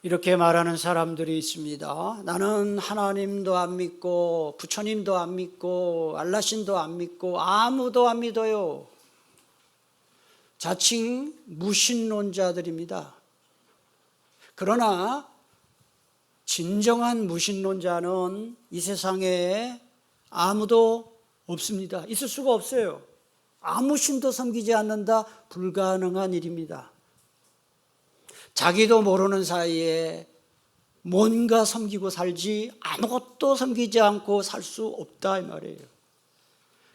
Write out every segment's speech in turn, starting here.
이렇게 말하는 사람들이 있습니다. 나는 하나님도 안 믿고 부처님도 안 믿고 알라신도 안 믿고 아무도 안 믿어요. 자칭 무신론자들입니다. 그러나 진정한 무신론자는 이 세상에 아무도 없습니다. 있을 수가 없어요. 아무 신도 섬기지 않는다. 불가능한 일입니다. 자기도 모르는 사이에 뭔가 섬기고 살지 아무것도 섬기지 않고 살 수 없다 이 말이에요.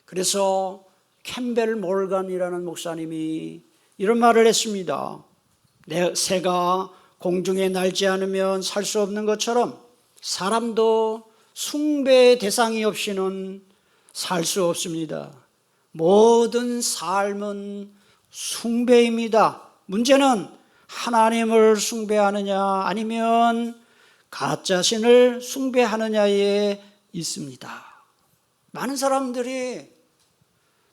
그래서 캠벨 몰간이라는 목사님이 이런 말을 했습니다. 새가 공중에 날지 않으면 살 수 없는 것처럼 사람도 숭배의 대상이 없이는 살 수 없습니다. 모든 삶은 숭배입니다. 문제는 하나님을 숭배하느냐 아니면 가짜신을 숭배하느냐에 있습니다. 많은 사람들이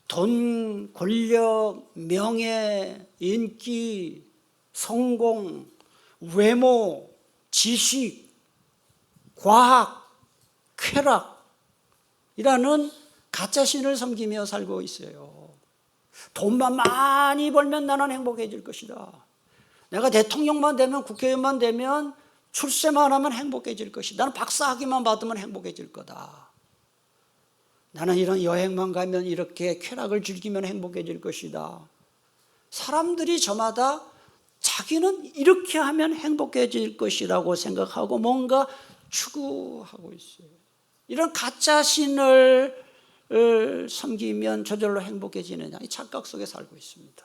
돈, 권력, 명예, 인기, 성공, 외모, 지식, 과학, 쾌락이라는 가짜신을 섬기며 살고 있어요. 돈만 많이 벌면 나는 행복해질 것이다. 내가 대통령만 되면, 국회의원만 되면, 출세만 하면 행복해질 것이다. 나는 박사학위만 받으면 행복해질 거다. 나는 이런 여행만 가면 이렇게 쾌락을 즐기면 행복해질 것이다. 사람들이 저마다 자기는 이렇게 하면 행복해질 것이라고 생각하고 뭔가 추구하고 있어요. 이런 가짜신을 섬기면 저절로 행복해지느냐, 이 착각 속에 살고 있습니다.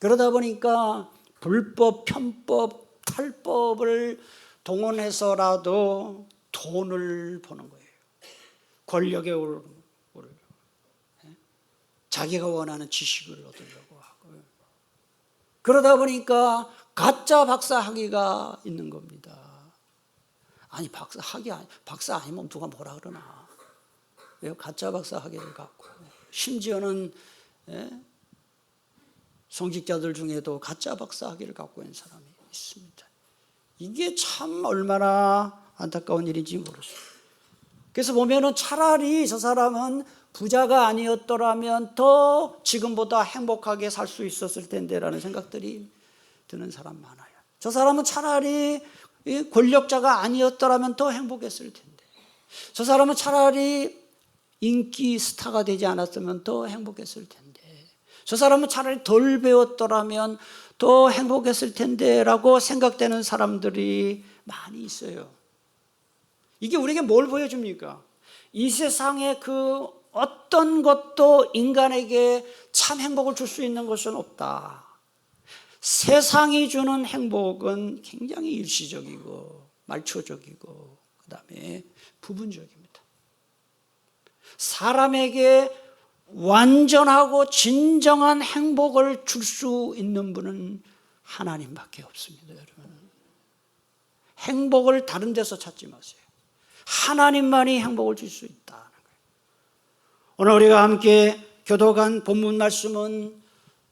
그러다 보니까 불법, 편법, 탈법을 동원해서라도 돈을 버는 거예요. 권력에 오르려고, 자기가 원하는 지식을 얻으려고 하고. 그러다 보니까 가짜 박사 학위가 있는 겁니다. 아니 박사 아니면 누가 뭐라 그러나. 왜 가짜 박사 학위를 갖고, 심지어는 성직자들 중에도 가짜 박사 학위를 갖고 있는 사람이 있습니다. 이게 참 얼마나 안타까운 일인지 모르겠어요. 그래서 보면은 차라리 저 사람은 부자가 아니었더라면 더 지금보다 행복하게 살 수 있었을 텐데라는 생각들이 드는 사람 많아요. 저 사람은 차라리 권력자가 아니었더라면 더 행복했을 텐데, 저 사람은 차라리 인기 스타가 되지 않았으면 더 행복했을 텐데, 저 사람은 차라리 덜 배웠더라면 더 행복했을 텐데라고 생각되는 사람들이 많이 있어요. 이게 우리에게 뭘 보여줍니까? 이 세상에 그 어떤 것도 인간에게 참 행복을 줄 수 있는 것은 없다. 세상이 주는 행복은 굉장히 일시적이고 말초적이고 그 다음에 부분적입니다. 사람에게 완전하고 진정한 행복을 줄 수 있는 분은 하나님밖에 없습니다. 여러분, 행복을 다른 데서 찾지 마세요. 하나님만이 행복을 줄 수 있다는 거예요. 오늘 우리가 함께 교독한 본문 말씀은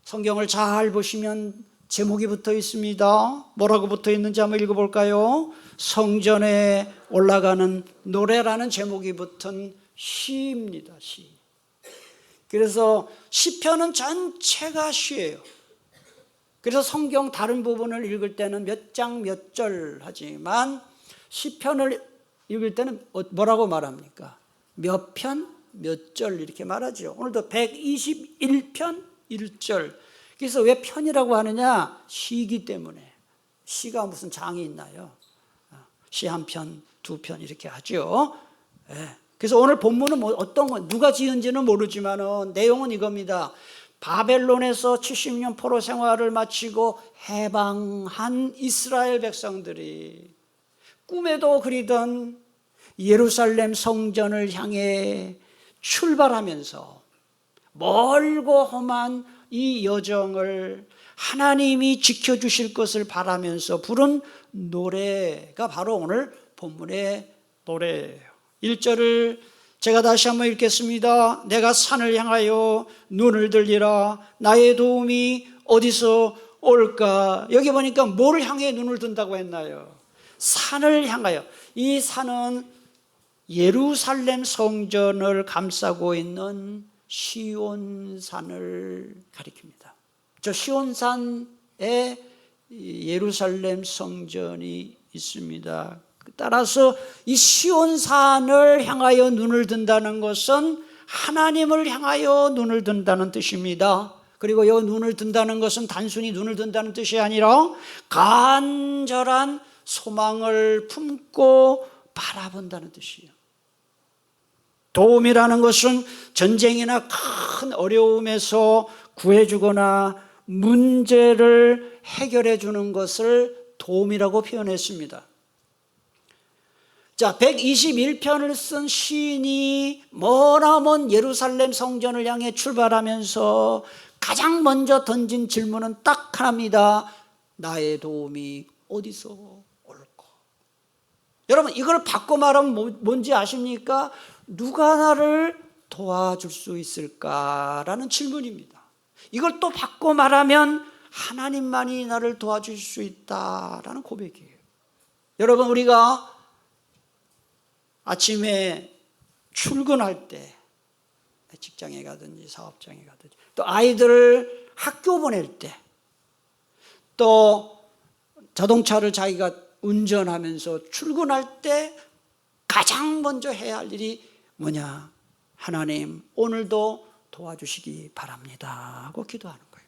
성경을 잘 보시면 제목이 붙어 있습니다. 뭐라고 붙어 있는지 한번 읽어볼까요? 성전에 올라가는 노래라는 제목이 붙은 시입니다. 시. 그래서 시편은 전체가 시예요. 그래서 성경 다른 부분을 읽을 때는 몇 장 몇 절 하지만 시편을 읽을 때는 뭐라고 말합니까? 몇 편 몇 절 이렇게 말하죠. 오늘도 121편 1절. 그래서 왜 편이라고 하느냐? 시이기 때문에. 시가 무슨 장이 있나요? 시 한 편, 두 편 이렇게 하죠. 네. 그래서 오늘 본문은 어떤 건 누가 지은지는 모르지만 내용은 이겁니다. 바벨론에서 70년 포로 생활을 마치고 해방한 이스라엘 백성들이 꿈에도 그리던 예루살렘 성전을 향해 출발하면서 멀고 험한 이 여정을 하나님이 지켜주실 것을 바라면서 부른 노래가 바로 오늘 본문의 노래예요. 1절을 제가 다시 한번 읽겠습니다. 내가 산을 향하여 눈을 들리라. 나의 도움이 어디서 올까? 여기 보니까 뭐를 향해 눈을 든다고 했나요? 산을 향하여, 이 산은 예루살렘 성전을 감싸고 있는 시온산을 가리킵니다. 저 시온산에 예루살렘 성전이 있습니다. 따라서 이 시온산을 향하여 눈을 든다는 것은 하나님을 향하여 눈을 든다는 뜻입니다. 그리고 이 눈을 든다는 것은 단순히 눈을 든다는 뜻이 아니라 간절한 소망을 품고 바라본다는 뜻이에요. 도움이라는 것은 전쟁이나 큰 어려움에서 구해주거나 문제를 해결해 주는 것을 도움이라고 표현했습니다. 자, 121편을 쓴 시인이 머나먼 예루살렘 성전을 향해 출발하면서 가장 먼저 던진 질문은 딱 하나입니다. 나의 도움이 어디서 올까? 여러분, 이걸 바꿔 말하면 뭔지 아십니까? 누가 나를 도와줄 수 있을까라는 질문입니다. 이걸 또 바꿔 말하면 하나님만이 나를 도와줄 수 있다라는 고백이에요. 여러분, 우리가 아침에 출근할 때 직장에 가든지 사업장에 가든지 또 아이들을 학교 보낼 때 또 자동차를 자기가 운전하면서 출근할 때 가장 먼저 해야 할 일이 뭐냐? 하나님, 오늘도 도와주시기 바랍니다 하고 기도하는 거예요.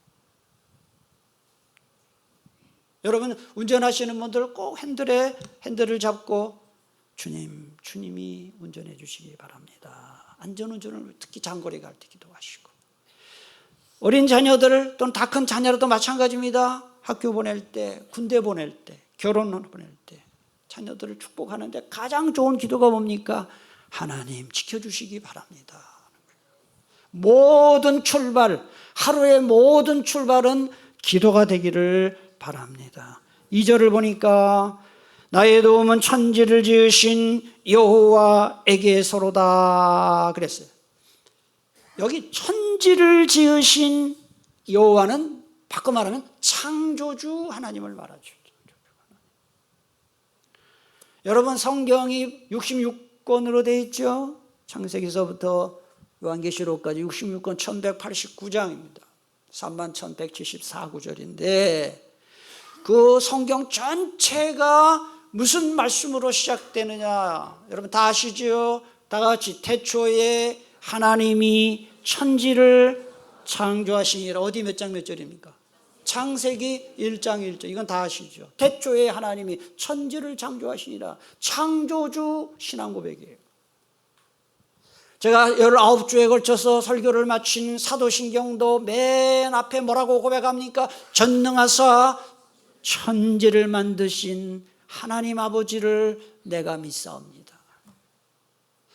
여러분, 운전하시는 분들 꼭 핸들을 잡고 주님이 운전해 주시기 바랍니다. 안전운전을 특히 장거리 갈 때 기도하시고, 어린 자녀들 또는 다 큰 자녀라도 마찬가지입니다. 학교 보낼 때, 군대 보낼 때, 결혼 보낼 때 자녀들을 축복하는데 가장 좋은 기도가 뭡니까? 하나님 지켜주시기 바랍니다. 모든 출발, 하루의 모든 출발은 기도가 되기를 바랍니다. 2절을 보니까 나의 도움은 천지를 지으신 여호와에게서로다 그랬어요. 여기 천지를 지으신 여호와는 바꿔 말하면 창조주 하나님을 말하죠. 여러분, 성경이 66권으로 되어 있죠. 창세기서부터 요한계시록까지 66권 1189장입니다. 31,174구절인데 그 성경 전체가 무슨 말씀으로 시작되느냐? 여러분 다 아시죠? 다 같이 태초에 하나님이 천지를 창조하시니라. 어디 몇 장 몇 절입니까? 창세기 1장 1절. 이건 다 아시죠? 태초에 하나님이 천지를 창조하시니라. 창조주 신앙 고백이에요. 제가 19주에 걸쳐서 설교를 마친 사도신경도 맨 앞에 뭐라고 고백합니까? 전능하사 천지를 만드신 하나님 아버지를 내가 믿사옵니다.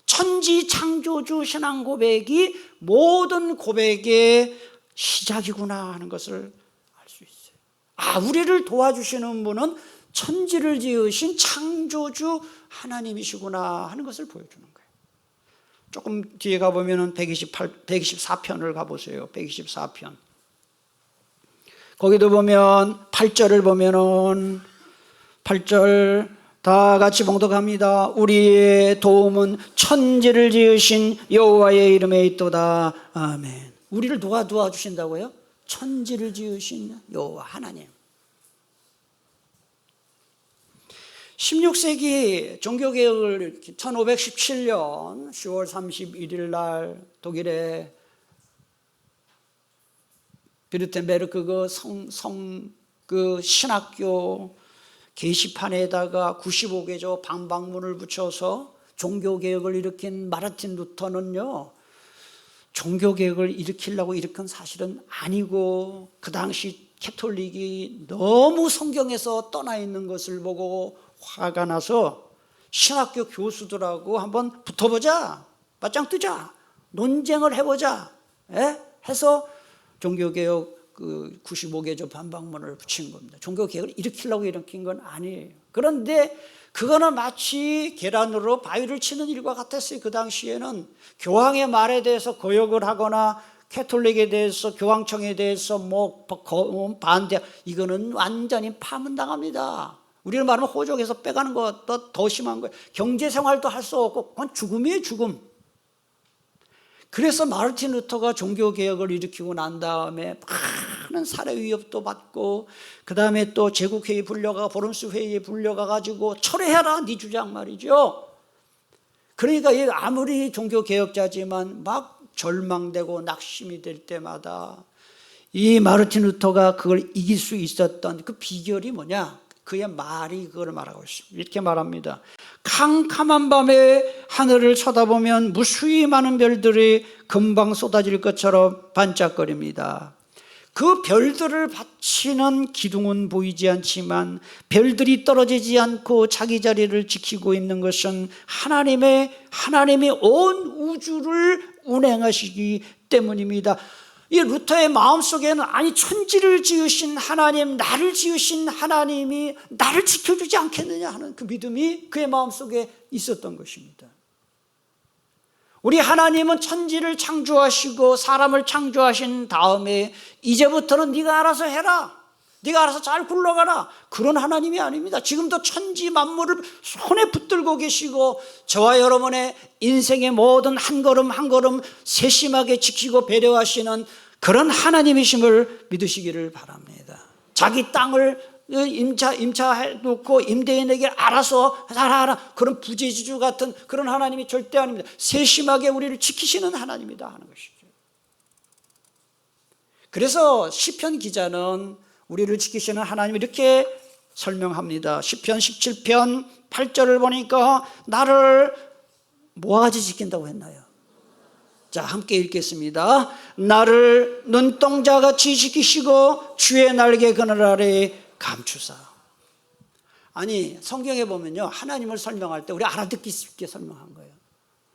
천지 창조주 신앙 고백이 모든 고백의 시작이구나 하는 것을 알 수 있어요. 아, 우리를 도와주시는 분은 천지를 지으신 창조주 하나님이시구나 하는 것을 보여주는 거예요. 조금 뒤에 가보면 124편을 가보세요. 124편. 거기도 보면 8절을 보면은 8절 다 같이 봉독합니다. 우리의 도움은 천지를 지으신 여호와의 이름에 있도다. 아멘. 우리를 누가 도와주신다고요? 천지를 지으신 여호와 하나님. 16세기 종교개혁을 1517년 10월 31일 날 독일의 비르텐베르크 그 신학교 게시판에다가 95개조 방방문을 붙여서 종교개혁을 일으킨 마르틴 루터는요, 종교개혁을 일으키려고 일으킨 사실은 아니고 그 당시 캐톨릭이 너무 성경에서 떠나 있는 것을 보고 화가 나서 신학교 교수들하고 한번 붙어보자, 맞짱 뜨자, 논쟁을 해보자 해서 종교개혁 그 95개조 반박문을 붙인 겁니다. 종교개혁을 일으키려고 일으킨 건 아니에요. 그런데 그거는 마치 계란으로 바위를 치는 일과 같았어요. 그 당시에는 교황의 말에 대해서 거역을 하거나 캐톨릭에 대해서, 교황청에 대해서 반대, 이거는 완전히 파문당합니다. 우리는 말하면 호적에서 빼가는 것보다 더 심한 거예요. 경제생활도 할 수 없고 그건 죽음이에요, 죽음. 그래서 마르틴 루터가 종교개혁을 일으키고 난 다음에 많은 살해 위협도 받고, 그 다음에 또 제국회의 불려가, 보름스 회의에 불려가가지고 철회해라 네 주장 말이죠. 그러니까 아무리 종교개혁자지만 막 절망되고 낙심이 될 때마다 이 마르틴 루터가 그걸 이길 수 있었던 그 비결이 뭐냐? 그의 말이 그걸 말하고 있습니다. 이렇게 말합니다. 캄캄한 밤에 하늘을 쳐다보면 무수히 많은 별들이 금방 쏟아질 것처럼 반짝거립니다. 그 별들을 받치는 기둥은 보이지 않지만 별들이 떨어지지 않고 자기 자리를 지키고 있는 것은 하나님이 온 우주를 운행하시기 때문입니다. 이 루터의 마음속에는 아니 천지를 지으신 하나님, 나를 지으신 하나님이 나를 지켜주지 않겠느냐 하는 그 믿음이 그의 마음속에 있었던 것입니다. 우리 하나님은 천지를 창조하시고 사람을 창조하신 다음에 이제부터는 네가 알아서 해라, 네가 알아서 잘 굴러가라, 그런 하나님이 아닙니다. 지금도 천지 만물을 손에 붙들고 계시고 저와 여러분의 인생의 모든 한 걸음 한 걸음 세심하게 지키고 배려하시는 그런 하나님이심을 믿으시기를 바랍니다. 자기 땅을 임차해 놓고 임대인에게 알아서 잘하라, 그런 부재지주 같은 그런 하나님이 절대 아닙니다. 세심하게 우리를 지키시는 하나님이다 하는 것이죠. 그래서 시편 기자는 우리를 지키시는 하나님을 이렇게 설명합니다. 시편 17편 8절을 보니까 나를 뭐가지 지킨다고 했나요? 자, 함께 읽겠습니다. 나를 눈동자같이 지키시고 주의 날개 그늘 아래 감추사. 아니 성경에 보면요, 하나님을 설명할 때 우리 알아듣기 쉽게 설명한 거예요.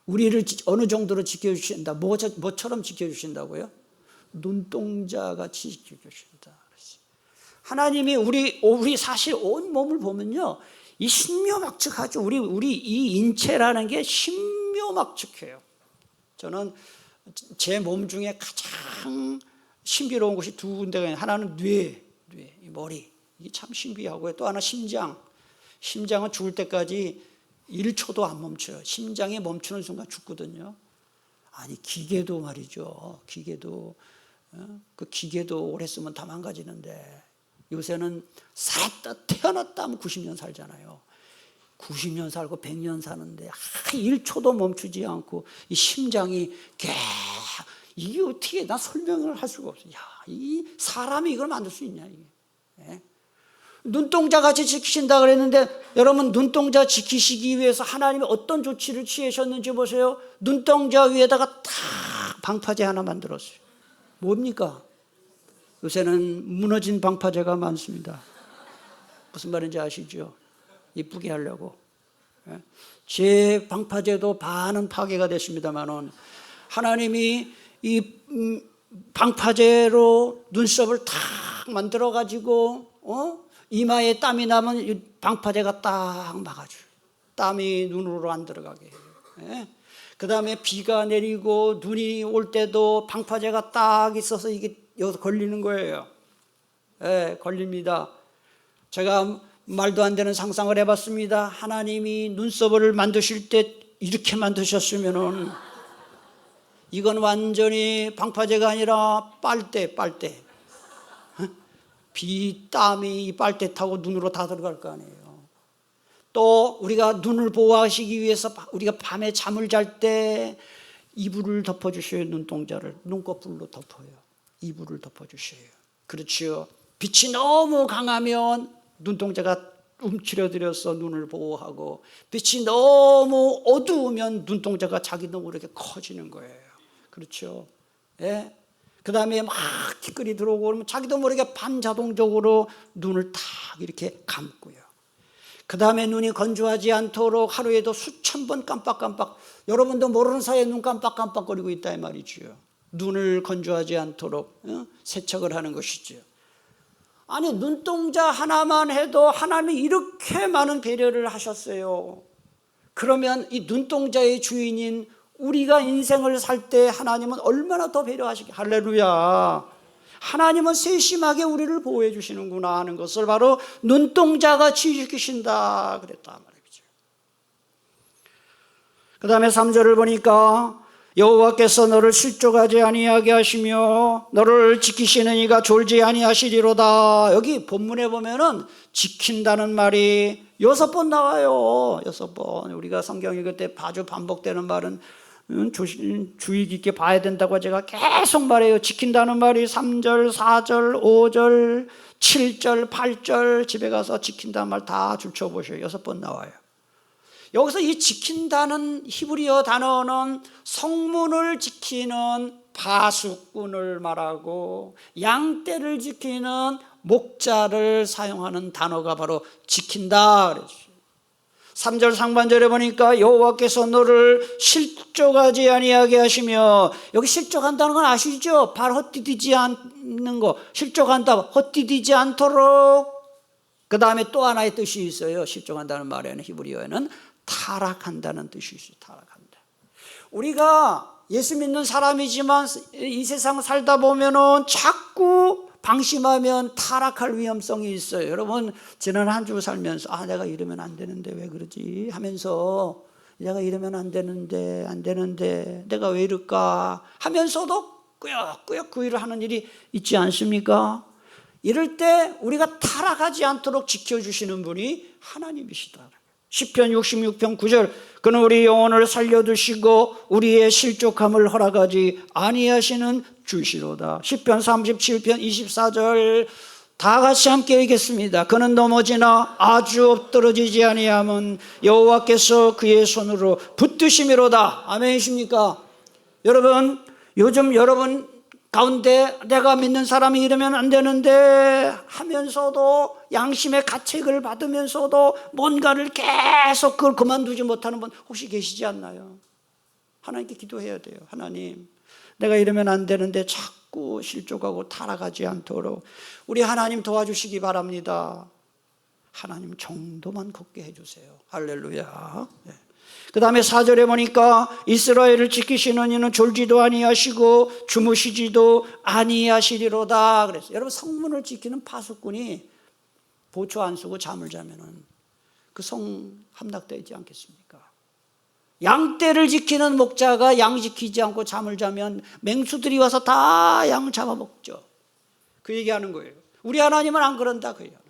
우리를 어느 정도로 지켜주신다, 뭐처럼 지켜주신다고요? 눈동자같이 지켜주신다. 하나님이 우리 사실 온 몸을 보면요, 이 신묘막측하죠. 우리 이 인체라는 게 신묘막측해요. 저는 제 몸 중에 가장 신비로운 곳이 두 군데가 있는데, 하나는 뇌, 머리, 이게 참 신비하고요. 또 하나 심장은 죽을 때까지 1초도 안 멈춰요. 심장이 멈추는 순간 죽거든요. 아니 기계도 말이죠. 그 기계도 오래 쓰면 다 망가지는데 요새는 태어났다 하면 90년 살잖아요. 90년 살고 100년 사는데 1초도 멈추지 않고 이 심장이 이게 어떻게, 나 설명을 할 수가 없어요. 이 사람이 이걸 만들 수 있냐 이게. 예? 눈동자같이 지키신다 그랬는데 여러분, 눈동자 지키시기 위해서 하나님이 어떤 조치를 취하셨는지 보세요. 눈동자 위에다가 탁 방파제 하나 만들었어요. 뭡니까? 요새는 무너진 방파제가 많습니다. 무슨 말인지 아시죠? 이쁘게 하려고. 제 방파제도 반은 파괴가 됐습니다만 하나님이 이 방파제로 눈썹을 탁 만들어 가지고 이마에 땀이 나면 이 방파제가 딱 막아줘요. 땀이 눈으로 안 들어가게 해요. 그 다음에 비가 내리고 눈이 올 때도 방파제가 딱 있어서 이게 여기서 걸리는 거예요. 걸립니다. 제가 말도 안 되는 상상을 해봤습니다. 하나님이 눈썹을 만드실 때 이렇게 만드셨으면은 이건 완전히 방파제가 아니라 빨대. 비, 땀이 이 빨대 타고 눈으로 다 들어갈 거 아니에요. 또 우리가 눈을 보호하시기 위해서 우리가 밤에 잠을 잘 때 이불을 덮어주셔요. 눈동자를 눈꺼풀로 덮어요. 이불을 덮어주셔요. 그렇지요. 빛이 너무 강하면 눈동자가 움츠려들어서 눈을 보호하고, 빛이 너무 어두우면 눈동자가 자기도 모르게 커지는 거예요. 그렇죠. 예? 그 다음에 막 티끌이 들어오고 그러면 자기도 모르게 반자동적으로 눈을 탁 이렇게 감고요. 그 다음에 눈이 건조하지 않도록 하루에도 수천 번 깜빡깜빡, 여러분도 모르는 사이에 눈 깜빡깜빡거리고 있다 이 말이죠. 눈을 건조하지 않도록 세척을 하는 것이죠. 아니 눈동자 하나만 해도 하나님이 이렇게 많은 배려를 하셨어요. 그러면 이 눈동자의 주인인 우리가 인생을 살 때 하나님은 얼마나 더 배려하시게. 할렐루야. 하나님은 세심하게 우리를 보호해 주시는구나 하는 것을 바로 눈동자같이 지키신다 그랬단 말이죠. 그 다음에 3절을 보니까 여호와께서 너를 실족하지 아니하게 하시며 너를 지키시는 이가 졸지 아니하시리로다. 여기 본문에 보면은 지킨다는 말이 6번 나와요. 6번. 우리가 성경 읽을 때 아주 반복되는 말은 주의 깊게 봐야 된다고 제가 계속 말해요. 지킨다는 말이 3절, 4절, 5절, 7절, 8절 집에 가서 지킨다는 말 다 줄쳐보셔요. 6번 나와요. 여기서 이 지킨다는 히브리어 단어는 성문을 지키는 파수꾼을 말하고 양떼를 지키는 목자를 사용하는 단어가 바로 지킨다 그랬어요. 3절 상반절에 보니까 여호와께서 너를 실족하지 아니하게 하시며, 여기 실족한다는 건 아시죠? 발 헛디디지 않는 거. 실족한다, 헛디디지 않도록. 그 다음에 또 하나의 뜻이 있어요. 실족한다는 말에는 히브리어에는 타락한다는 뜻이 있어요. 타락한다. 우리가 예수 믿는 사람이지만 이 세상 살다 보면은 자꾸 방심하면 타락할 위험성이 있어요. 여러분, 지난 한 주 살면서 내가 이러면 안 되는데 왜 그러지 하면서, 내가 이러면 안 되는데 내가 왜 이럴까 하면서도 꾸역꾸역 그 일을 하는 일이 있지 않습니까? 이럴 때 우리가 타락하지 않도록 지켜주시는 분이 하나님이시다. 시편 66편 9절, 그는 우리 영혼을 살려두시고 우리의 실족함을 허락하지 아니하시는 주시로다. 시편 37편 24절 다 같이 함께 읽겠습니다. 그는 넘어지나 아주 엎드러지지 아니함은 여호와께서 그의 손으로 붙드심이로다. 아멘이십니까? 여러분, 요즘 여러분 가운데 내가 믿는 사람이 이러면 안 되는데 하면서도 양심의 가책을 받으면서도 뭔가를 계속 그걸 그만두지 못하는 분 혹시 계시지 않나요? 하나님께 기도해야 돼요. 하나님, 내가 이러면 안 되는데 자꾸 실족하고 타락하지 않도록 우리 하나님 도와주시기 바랍니다. 하나님 정도만 걷게 해주세요. 할렐루야. 네. 그 다음에 4절에 보니까 이스라엘을 지키시는 이는 졸지도 아니하시고 주무시지도 아니하시리로다 그랬어요. 여러분, 성문을 지키는 파수꾼이 보초 안 쓰고 잠을 자면은 그 성 함락되지 않겠습니까? 양떼를 지키는 목자가 양 지키지 않고 잠을 자면 맹수들이 와서 다 양 잡아먹죠. 그 얘기하는 거예요. 우리 하나님은 안 그런다 그 얘기하는 거예요.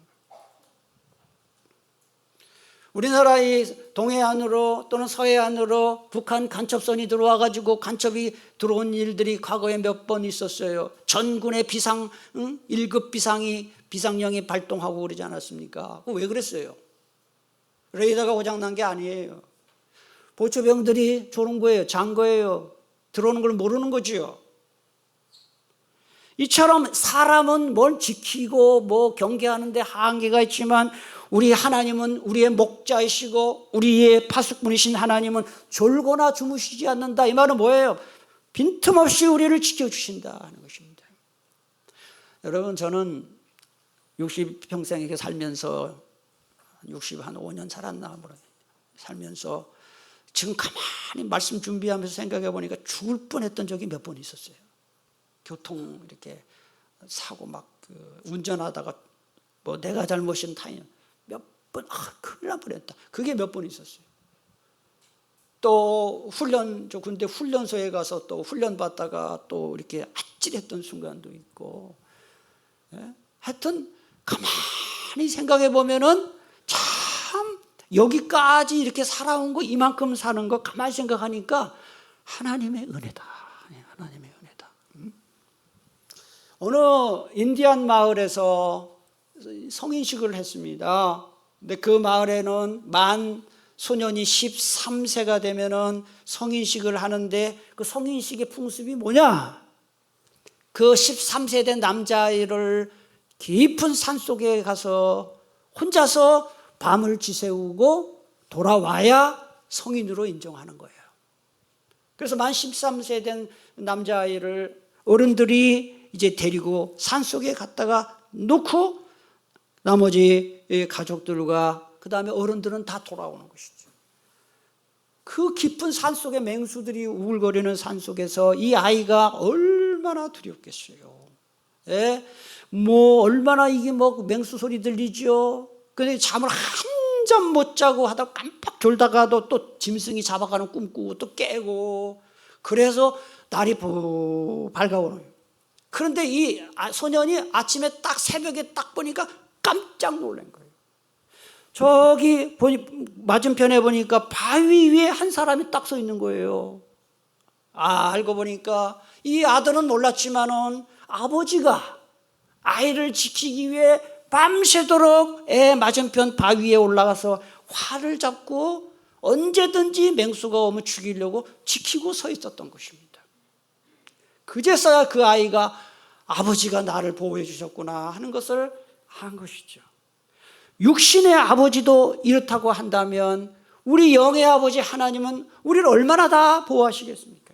우리나라의 동해안으로 또는 서해안으로 북한 간첩선이 들어와가지고 간첩이 들어온 일들이 과거에 몇 번 있었어요. 전군의 비상, 1급 비상령이 발동하고 그러지 않았습니까? 왜 그랬어요? 레이더가 고장난 게 아니에요. 보초병들이 조른 거예요. 잔 거예요. 들어오는 걸 모르는 거지요. 이처럼 사람은 뭘 지키고 뭐 경계하는데 한계가 있지만 우리 하나님은 우리의 목자이시고 우리의 파수꾼이신 하나님은 졸거나 주무시지 않는다. 이 말은 뭐예요? 빈틈없이 우리를 지켜주신다 하는 것입니다. 여러분, 저는 60평생 이렇게 살면서 65년 살았나 살면서 지금 가만히 말씀 준비하면서 생각해 보니까 죽을 뻔했던 적이 몇 번 있었어요. 교통 이렇게 사고 막 운전하다가 뭐 내가 잘못인 타임 몇 번 큰일 날 뻔했다. 그게 몇 번 있었어요. 또 저 군대 훈련소에 가서 또 훈련 받다가 또 이렇게 아찔했던 순간도 있고, 하여튼 가만히 생각해 보면은 참 여기까지 이렇게 살아온 거, 이만큼 사는 거 가만히 생각하니까 하나님의 은혜다. 하나님의 은혜다. 어느 인디안 마을에서 성인식을 했습니다. 근데 그 마을에는 만 소년이 13세가 되면은 성인식을 하는데 그 성인식의 풍습이 뭐냐? 그 13세 된 남자아이를 깊은 산속에 가서 혼자서 밤을 지새우고 돌아와야 성인으로 인정하는 거예요. 그래서 만 13세 된 남자아이를 어른들이 이제 데리고 산속에 갔다가 놓고 나머지 가족들과 그 다음에 어른들은 다 돌아오는 것이죠. 그 깊은 산속에 맹수들이 우글거리는 산속에서 이 아이가 얼마나 두렵겠어요. 예? 뭐 얼마나 이게 뭐 맹수 소리 들리죠. 근데 잠을 한 잠 못 자고 하다가 깜빡 졸다가도 또 짐승이 잡아가는 꿈 꾸고 또 깨고, 그래서 날이 밝아오는 거예요. 그런데 이 소년이 아침에 딱 새벽에 딱 보니까 깜짝 놀란 거예요. 저기 맞은편에 보니까 바위 위에 한 사람이 딱 서 있는 거예요. 알고 보니까 이 아들은 몰랐지만은 아버지가 아이를 지키기 위해 밤새도록 애 맞은편 바위에 올라가서 활을 잡고 언제든지 맹수가 오면 죽이려고 지키고 서 있었던 것입니다. 그제서야 그 아이가 아버지가 나를 보호해 주셨구나 하는 것을 한 것이죠. 육신의 아버지도 이렇다고 한다면 우리 영의 아버지 하나님은 우리를 얼마나 다 보호하시겠습니까?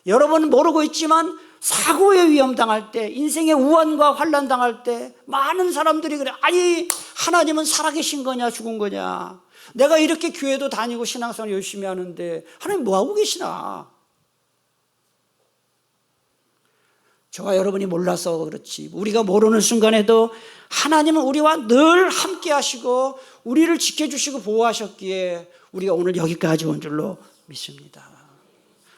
여러분은 모르고 있지만 사고의 위험 당할 때, 인생의 우환과 환난 당할 때 많은 사람들이 그래, 아니 하나님은 살아계신 거냐 죽은 거냐, 내가 이렇게 교회도 다니고 신앙생활 열심히 하는데 하나님 뭐하고 계시나. 저와 여러분이 몰라서 그렇지, 우리가 모르는 순간에도 하나님은 우리와 늘 함께 하시고 우리를 지켜주시고 보호하셨기에 우리가 오늘 여기까지 온 줄로 믿습니다.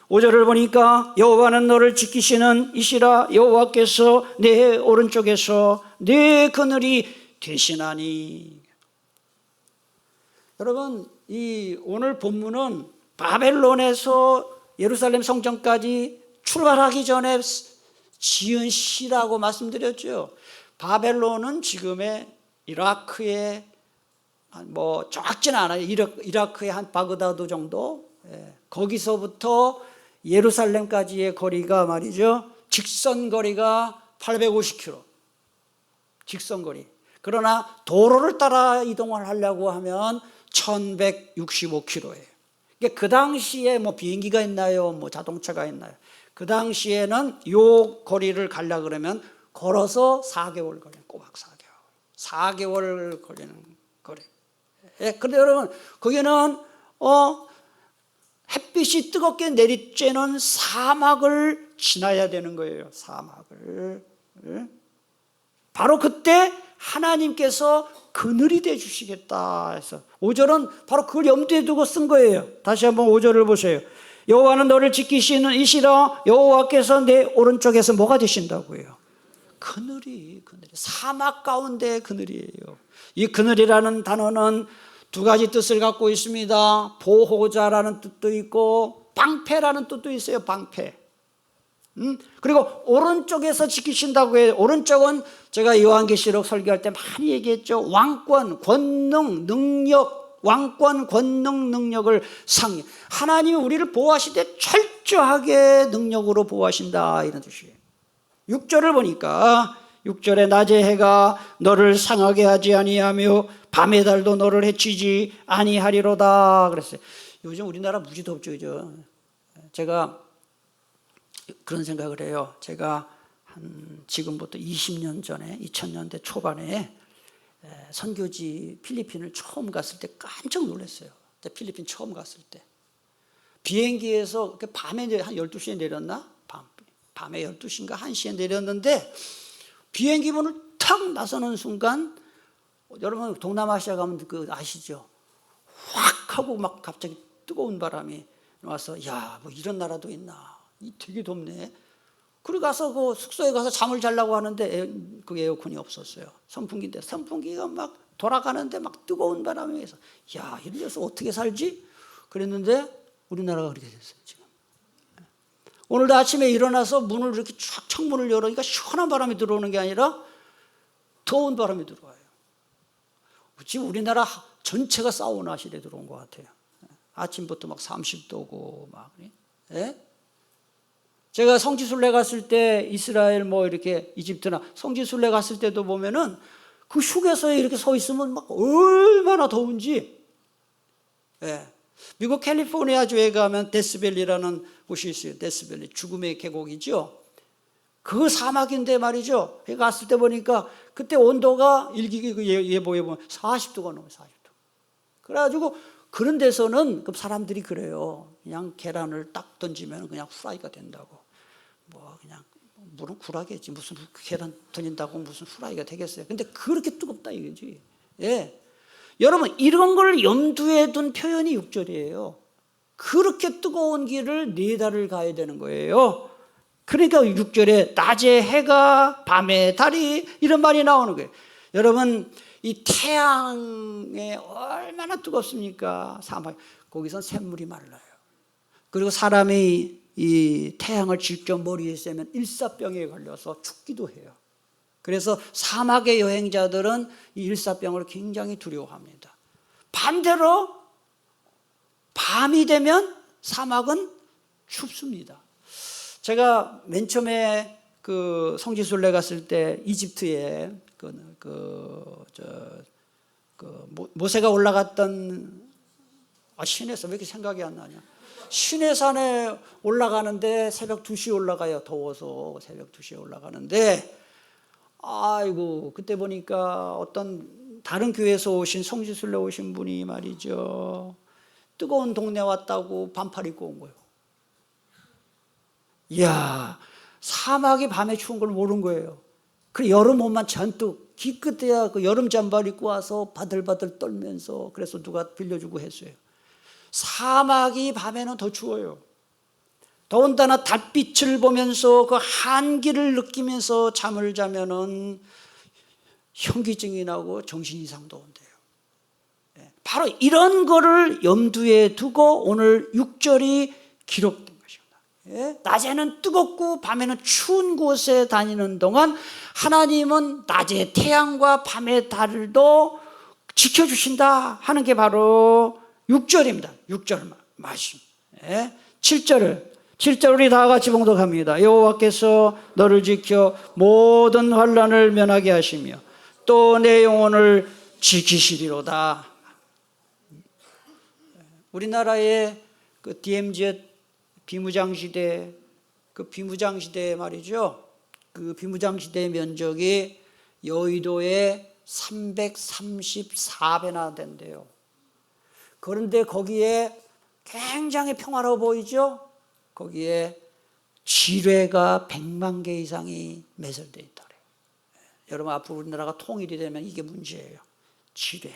5절을 보니까 여호와는 너를 지키시는 이시라, 여호와께서 내 오른쪽에서 내 그늘이 되시나니. 여러분, 이 오늘 본문은 바벨론에서 예루살렘 성전까지 출발하기 전에 지은 시라고 말씀드렸죠. 바벨론은 지금의 이라크의 뭐 정확지는 않아요. 이라크의 한 바그다드 정도, 거기서부터 예루살렘까지의 거리가 말이죠, 직선거리가 850km 직선거리. 그러나 도로를 따라 이동을 하려고 하면 1165km예요. 그 당시에 뭐 비행기가 있나요? 뭐 자동차가 있나요? 그 당시에는 요 거리를 가려고 그러면 걸어서 4개월 걸려요. 꼬박 4개월 걸리는 거리. 그런데 여러분, 거기는 햇빛이 뜨겁게 내리쬐는 사막을 지나야 되는 거예요. 사막을. 바로 그때 하나님께서 그늘이 되어 주시겠다 해서 5절은 바로 그걸 염두에 두고 쓴 거예요. 다시 한번 5절을 보세요. 여호와는 너를 지키시는 이시라, 여호와께서 내 오른쪽에서 뭐가 되신다고요? 그늘이 사막 가운데 그늘이에요. 이 그늘이라는 단어는 두 가지 뜻을 갖고 있습니다. 보호자라는 뜻도 있고 방패라는 뜻도 있어요. 방패. 그리고 오른쪽에서 지키신다고 해요. 오른쪽은 제가 요한계시록 설교할 때 많이 얘기했죠. 왕권, 권능, 능력, 왕권, 권능, 능력을 상해. 하나님이 우리를 보호하실 때 철저하게 능력으로 보호하신다, 이런 뜻이에요. 6절을 보니까 6절에 낮의 해가 너를 상하게 하지 아니하며 밤의 달도 너를 해치지 아니하리로다 그랬어요. 요즘 우리나라 무지 덥죠, 그죠? 제가 그런 생각을 해요. 제가 한 지금부터 20년 전에 2000년대 초반에 선교지 필리핀을 처음 갔을 때 깜짝 놀랐어요. 필리핀 처음 갔을 때 비행기에서 밤에 한 12시에 내렸나? 밤에 12시인가 1시에 내렸는데 비행기 문을 탁 나서는 순간, 여러분 동남아시아 가면 그 아시죠? 확 하고 막 갑자기 뜨거운 바람이 와서, 야, 뭐 이런 나라도 있나? 되게 덥네. 그리고 가서 그 숙소에 가서 잠을 자려고 하는데 그 에어컨이 없었어요. 선풍기인데 선풍기가 막 돌아가는데 막 뜨거운 바람이 해서, 야, 이런 데서 어떻게 살지? 그랬는데 우리나라가 그렇게 됐어요, 지금. 오늘도 아침에 일어나서 문을 이렇게 쫙 창문을 열으니까 시원한 바람이 들어오는 게 아니라 더운 바람이 들어와요. 지금 우리나라 전체가 사우나 시대에 들어온 것 같아요. 아침부터 막 30도고 막. 예? 제가 성지순례 갔을 때 이스라엘 뭐 이렇게 이집트나 성지순례 갔을 때도 보면은 그 휴게소에 이렇게 서 있으면 막 얼마나 더운지. 예. 미국 캘리포니아주에 가면 데스밸리라는 곳이 있어요. 데스밸리, 죽음의 계곡이죠. 그 사막인데 말이죠. 갔을 때 보니까 그때 온도가 일기기 예보에 보면 40도가 넘어요. 40도. 그래가지고 그런 데서는 그 사람들이 그래요. 그냥 계란을 딱 던지면 그냥 후라이가 된다고. 뭐 그냥 물은 굴하겠지. 무슨 계란 돌린다고 무슨 후라이가 되겠어요. 근데 그렇게 뜨겁다 이거지. 예. 여러분, 이런 걸 염두에 둔 표현이 6절이에요. 그렇게 뜨거운 길을 4달을 가야 되는 거예요. 그러니까 6절에 낮에 해가 밤에 달이 이런 말이 나오는 거예요. 여러분, 이 태양에 얼마나 뜨겁습니까? 사막. 거기선 샘물이 말라요. 그리고 사람이 이 태양을 직접 머리에 쐬면 일사병에 걸려서 죽기도 해요. 그래서 사막의 여행자들은 이 일사병을 굉장히 두려워합니다. 반대로 밤이 되면 사막은 춥습니다. 제가 맨 처음에 그 성지순례 갔을 때 이집트에 모세가 올라갔던 시내산, 왜 이렇게 생각이 안 나냐? 시내산에 올라가는데 새벽 2시에 올라가요. 더워서 새벽 2시에 올라가는데, 아이고, 그때 보니까 어떤 다른 교회에서 오신 성지순례 오신 분이 말이죠, 뜨거운 동네 왔다고 반팔 입고 온 거예요. 이야, 사막이 밤에 추운 걸 모르는 거예요. 그래 여름 옷만 잔뜩 기껏해야 그 여름 잠바 입고 와서 바들바들 떨면서, 그래서 누가 빌려주고 했어요. 사막이 밤에는 더 추워요. 더군다나 달빛을 보면서 그 한기를 느끼면서 잠을 자면은 현기증이 나고 정신 이상도 온대요. 바로 이런 거를 염두에 두고 오늘 6절이 기록된 것입니다. 낮에는 뜨겁고 밤에는 추운 곳에 다니는 동안 하나님은 낮에 태양과 밤의 달도 지켜주신다 하는 게 바로 6절입니다. 6절 말씀. 7절 우리 다 같이 봉독합니다. 여호와께서 너를 지켜 모든 환난을 면하게 하시며 또 내 영혼을 지키시리로다. 우리나라의 그 DMZ 비무장시대, 그 비무장시대 말이죠. 그 비무장시대 면적이 여의도의 334배나 된대요. 그런데 거기에 굉장히 평화로워 보이죠? 거기에 지뢰가 100만 개 이상이 매설되어 있다 그래요. 여러분, 앞으로 우리나라가 통일이 되면 이게 문제예요. 지뢰.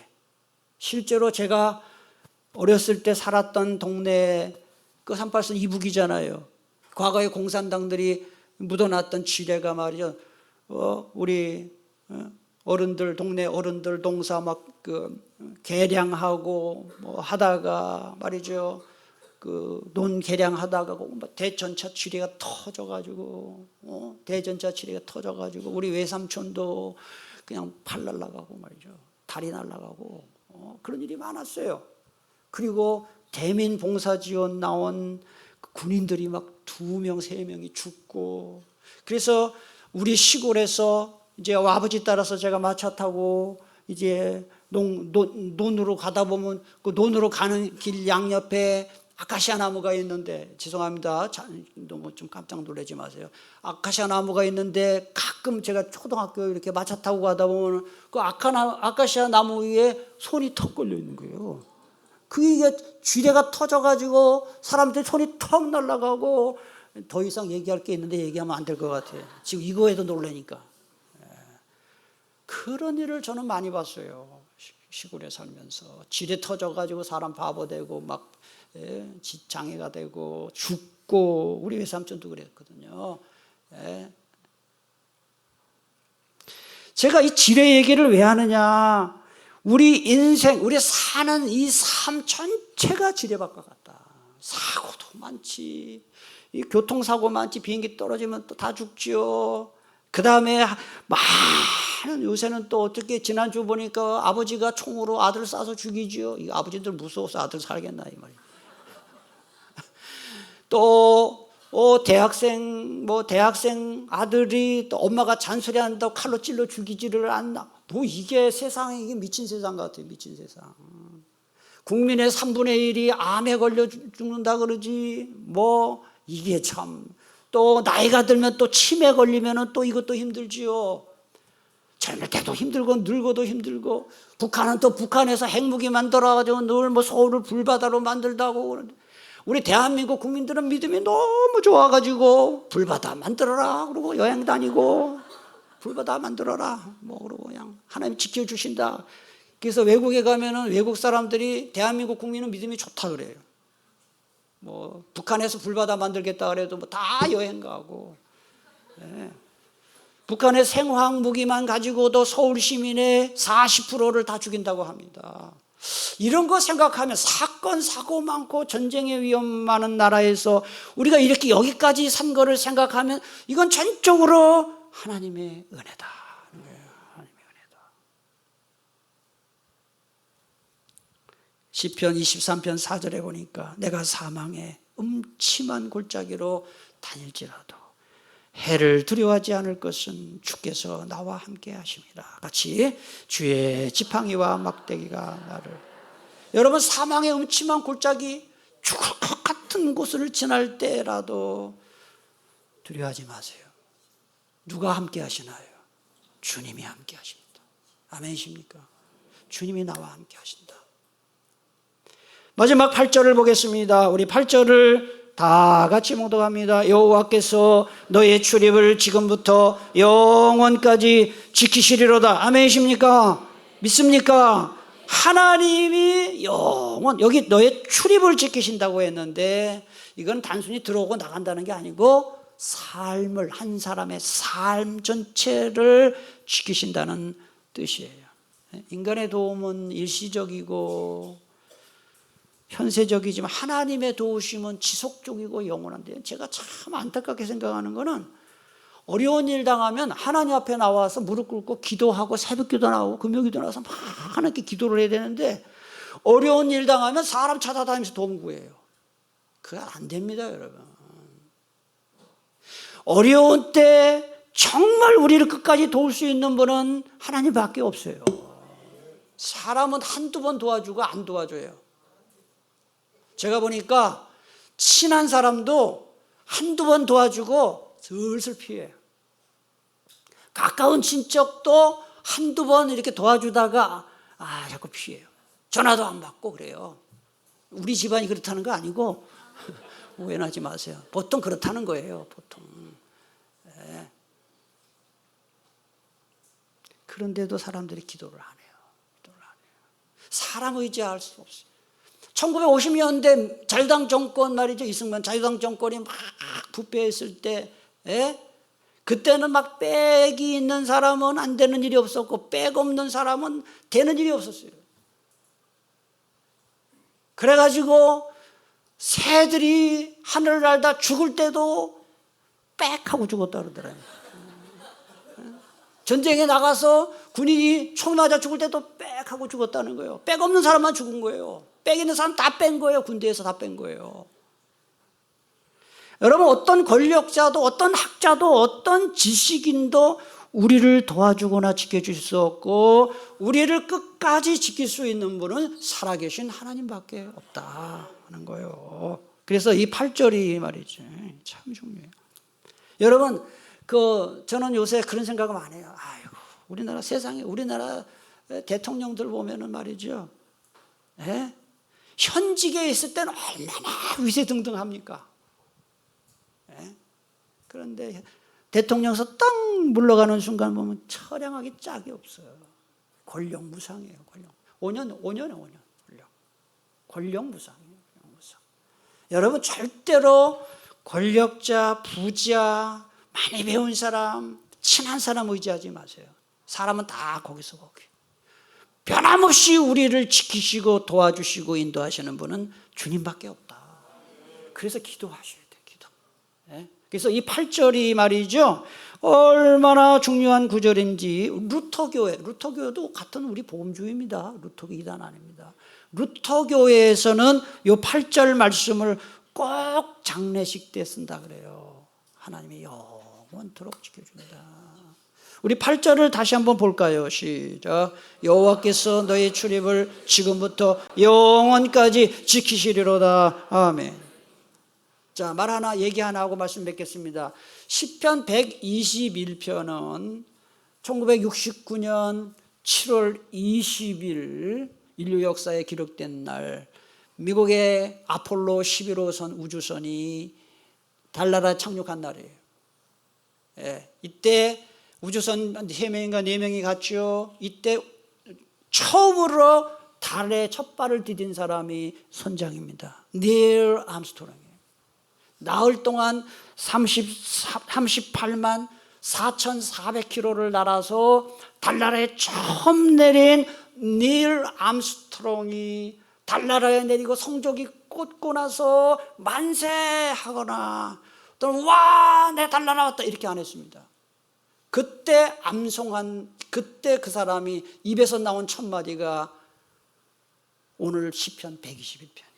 실제로 제가 어렸을 때 살았던 동네, 그 383 이북이잖아요. 과거에 공산당들이 묻어놨던 지뢰가 말이죠. 우리 어른들, 동네 어른들 동사 막 그 개량하고 뭐 하다가 말이죠. 그 논 개량하다가 대전차 지뢰가 터져가지고, 대전차 지뢰가 터져가지고 우리 외삼촌도 그냥 팔 날라가고 말이죠. 다리 날라가고, 그런 일이 많았어요. 그리고 대민 봉사지원 나온 군인들이 막 2명, 3명이 죽고, 그래서 우리 시골에서 이제 아버지 따라서 제가 마차 타고 이제 논으로 가다 보면 그 논으로 가는 길 양옆에 아카시아 나무가 있는데, 죄송합니다. 너무 좀 깜짝 놀라지 마세요. 아카시아 나무가 있는데 가끔 제가 초등학교 이렇게 마차 타고 가다 보면 그 아카시아 나무 위에 손이 턱 걸려 있는 거예요. 그게 쥐레가 터져가지고 사람들이 손이 턱 날아가고, 더 이상 얘기할 게 있는데 얘기하면 안 될 것 같아요. 지금 이거에도 놀라니까. 그런 일을 저는 많이 봤어요. 시골에 살면서 지뢰 터져가지고 사람 바보 되고 막 장애가 되고 죽고, 우리 외삼촌도 그랬거든요. 제가 이 지뢰 얘기를 왜 하느냐, 우리 인생, 우리 사는 이 삶 전체가 지뢰밭과 같다. 사고도 많지, 이 교통사고 많지, 비행기 떨어지면 또 다 죽지요. 그 다음에 많은, 요새는 또 어떻게, 지난주 보니까 아버지가 총으로 아들 쏴서 죽이지요. 이 아버지들 무서워서 아들 살겠나 이 말이에요. 또 대학생 아들이 또 엄마가 잔소리한다고 칼로 찔러 죽이지를 않나. 뭐 이게 세상에, 이게 미친 세상 같아요. 미친 세상. 국민의 3분의 1이 암에 걸려 죽는다 그러지. 뭐 이게 참. 또 나이가 들면 또 치매 걸리면 또 이것도 힘들지요. 젊을 때도 힘들고 늙어도 힘들고, 북한은 또 북한에서 핵무기 만들어가지고 늘 뭐 서울을 불바다로 만들다고 그러는데, 우리 대한민국 국민들은 믿음이 너무 좋아가지고 불바다 만들어라 그러고 여행 다니고 불바다 만들어라 뭐 그러고 그냥 하나님 지켜주신다. 그래서 외국에 가면은 외국 사람들이 대한민국 국민은 믿음이 좋다 그래요. 뭐 북한에서 불바다 만들겠다 그래도 뭐 다 여행 가고. 네. 북한의 생화학 무기만 가지고도 서울 시민의 40%를 다 죽인다고 합니다. 이런 거 생각하면 사건 사고 많고 전쟁의 위험 많은 나라에서 우리가 이렇게 여기까지 산 거를 생각하면 이건 전적으로 하나님의 은혜다. 하나님의 은혜다. 시편 23편 4절에 보니까 내가 사망의 음침한 골짜기로 다닐지라도 해를 두려워하지 않을 것은 주께서 나와 함께 하심이라. 같이 주의 지팡이와 막대기가 나를. 여러분 사망의 음침한 골짜기 죽을 것 같은 곳을 지날 때라도 두려워하지 마세요. 누가 함께 하시나요? 주님이 함께 하십니다. 아멘이십니까? 주님이 나와 함께 하신다. 마지막 8절을 보겠습니다. 우리 8절을 다 같이 묵독합니다. 여호와께서 너의 출입을 지금부터 영원까지 지키시리로다. 아멘이십니까? 믿습니까? 하나님이 영원, 여기 너의 출입을 지키신다고 했는데 이건 단순히 들어오고 나간다는 게 아니고 삶을, 한 사람의 삶 전체를 지키신다는 뜻이에요. 인간의 도움은 일시적이고 현세적이지만 하나님의 도우심은 지속적이고 영원한데, 제가 참 안타깝게 생각하는 거는 어려운 일 당하면 하나님 앞에 나와서 무릎 꿇고 기도하고 새벽기도 나오고 금요기도 나와서 막 하나님께 기도를 해야 되는데 어려운 일 당하면 사람 찾아다니면서 도움 구해요. 그거 안 됩니다, 여러분. 어려운 때 정말 우리를 끝까지 도울 수 있는 분은 하나님밖에 없어요. 사람은 한두 번 도와주고 안 도와줘요. 제가 보니까 친한 사람도 한두 번 도와주고 슬슬 피해요. 가까운 친척도 한두 번 이렇게 도와주다가 자꾸 피해요. 전화도 안 받고 그래요. 우리 집안이 그렇다는 거 아니고 오해하지 마세요. 보통 그렇다는 거예요. 보통. 네. 그런데도 사람들이 기도를 안 해요. 사람 의지할 수 없어요. 1950년대 자유당 정권 말이죠. 이승만 자유당 정권이 막 부패했을 때, 그때는 막 빽이 있는 사람은 안 되는 일이 없었고 빽 없는 사람은 되는 일이 없었어요. 그래가지고 새들이 하늘을 날다 죽을 때도 빽 하고 죽었다 그러더라고요. 전쟁에 나가서 군인이 총 맞아 죽을 때도 빽 하고 죽었다는 거예요. 빽 없는 사람만 죽은 거예요. 빽 있는 사람 다 뺀 거예요. 군대에서 다 뺀 거예요. 여러분, 어떤 권력자도 어떤 학자도 어떤 지식인도 우리를 도와주거나 지켜줄 수 없고 우리를 끝까지 지킬 수 있는 분은 살아계신 하나님밖에 없다 하는 거예요. 그래서 이 8절이 말이죠, 참 중요해요. 여러분, 저는 요새 그런 생각을 많이 해요. 아이고, 우리나라 세상에 우리나라 대통령들 보면은 말이죠, 현직에 있을 때는 얼마나 위세등등합니까? 그런데 대통령에서 딱 물러가는 순간 보면 처량하기 짝이 없어요. 권력무상이에요. 5년이에요. 권력무상이에요. 여러분, 절대로 권력자, 부자, 많이 배운 사람, 친한 사람 의지하지 마세요. 사람은 다 거기서 거기. 변함없이 우리를 지키시고 도와주시고 인도하시는 분은 주님밖에 없다. 그래서 기도하셔야 돼요. 기도. 그래서 이 8절이 말이죠, 얼마나 중요한 구절인지. 루터교도 같은 우리 복음주의입니다. 루터교 이단 아닙니다. 루터교회에서는 이 8절 말씀을 꼭 장례식 때 쓴다 그래요. 하나님이 영원토록 지켜준다. 우리 8절을 다시 한번 볼까요? 시작. 여호와께서 너의 출입을 지금부터 영원까지 지키시리로다. 아멘. 자, 말 하나, 얘기 하나 하고 말씀 뵙겠습니다. 시편 121편은 1969년 7월 20일 인류 역사에 기록된 날 미국의 아폴로 11호선 우주선이 달나라에 착륙한 날이에요. 이때 우주선 3명인가 4명이 갔죠. 이때 처음으로 달에 첫 발을 디딘 사람이 선장입니다. 닐 암스트롱이에요. 나흘 동안 38만 4,400km를 날아서 달나라에 처음 내린 닐 암스트롱이 달나라에 내리고 성적이 꽂고 나서 만세하거나 또는 와, 내 달나라 왔다 이렇게 안 했습니다. 그때 그때 그 사람이 입에서 나온 첫 마디가 오늘 시편 121편이에요.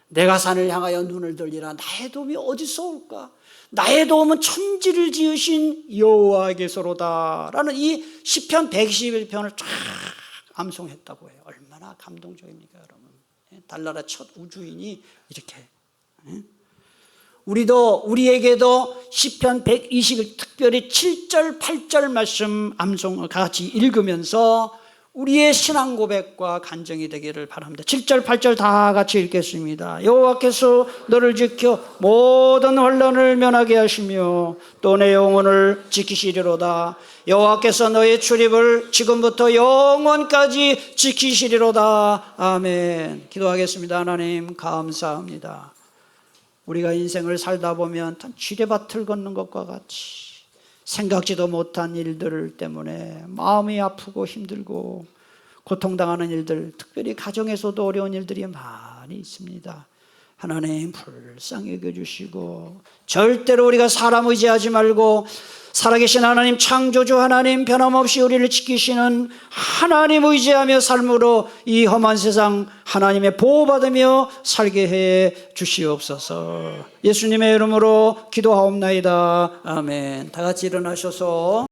내가 산을 향하여 눈을 들리라. 나의 도움이 어디서 올까? 나의 도움은 천지를 지으신 여호와께서로다 라는 이 시편 121편을 쫙 암송했다고 해요. 얼마나 감동적입니까, 여러분? 달나라 첫 우주인이 이렇게. 우리에게도 시편 120일 특별히 7절 8절 말씀 암송을 같이 읽으면서 우리의 신앙 고백과 간증이 되기를 바랍니다. 7절 8절 다 같이 읽겠습니다. 여호와께서 너를 지켜 모든 환난을 면하게 하시며 또 내 영혼을 지키시리로다. 여호와께서 너의 출입을 지금부터 영원까지 지키시리로다. 아멘. 기도하겠습니다. 하나님 감사합니다. 우리가 인생을 살다 보면 지뢰밭을 걷는 것과 같이 생각지도 못한 일들 때문에 마음이 아프고 힘들고 고통당하는 일들, 특별히 가정에서도 어려운 일들이 많이 있습니다. 하나님 불쌍히 여겨주시고 절대로 우리가 사람 의지하지 말고 살아계신 하나님, 창조주 하나님, 변함없이 우리를 지키시는 하나님 의지하며 삶으로 이 험한 세상 하나님의 보호받으며 살게 해 주시옵소서. 예수님의 이름으로 기도하옵나이다. 아멘. 다 같이 일어나셔서